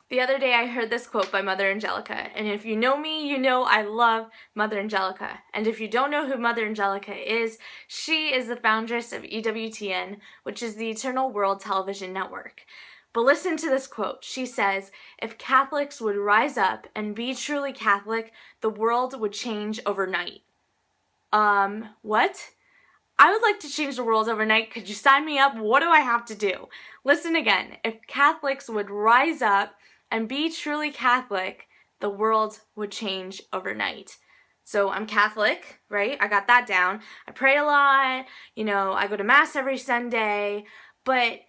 The other day I heard this quote by Mother Angelica, and if you know me, you know I love Mother Angelica. And if you don't know who Mother Angelica is, she is the foundress of EWTN, which is the Eternal World Television Network. But listen to this quote. She says, "If Catholics would rise up and be truly Catholic, the world would change overnight." What? I would like to change the world overnight. Could you sign me up? What do I have to do? Listen again. If Catholics would rise up and be truly Catholic, the world would change overnight. So I'm Catholic, right? I got that down. I pray a lot, I go to Mass every Sunday, but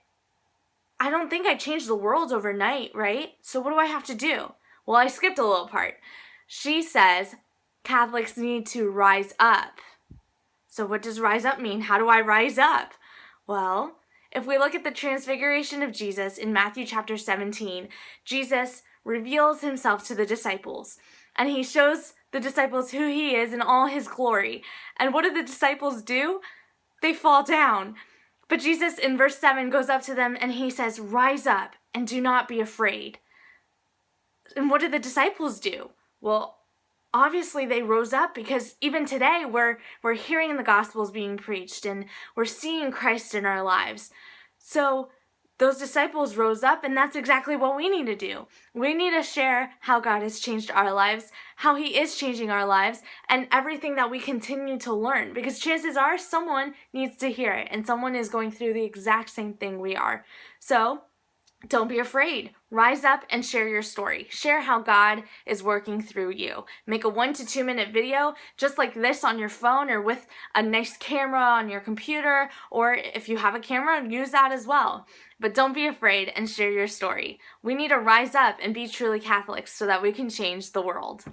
I don't think I changed the world overnight, right? So what do I have to do? Well, I skipped a little part. She says Catholics need to rise up. So what does rise up mean? How do I rise up? Well, if we look at the transfiguration of Jesus in Matthew chapter 17, Jesus reveals himself to the disciples, and he shows the disciples who he is in all his glory. And what do the disciples do? They fall down. But Jesus in verse 7 goes up to them and he says, "Rise up and do not be afraid." And what did the disciples do? Well, obviously they rose up, because even today we're hearing the Gospels being preached and we're seeing Christ in our lives. So those disciples rose up, and that's exactly what we need to do. We need to share how God has changed our lives, how he is changing our lives, and everything that we continue to learn, because chances are someone needs to hear it, and someone is going through the exact same thing we are. So don't be afraid. Rise up and share your story. Share how God is working through you. Make a 1 to 2 minute video just like this on your phone, or with a nice camera on your computer, or if you have a camera, use that as well. But don't be afraid and share your story. We need to rise up and be truly Catholics so that we can change the world.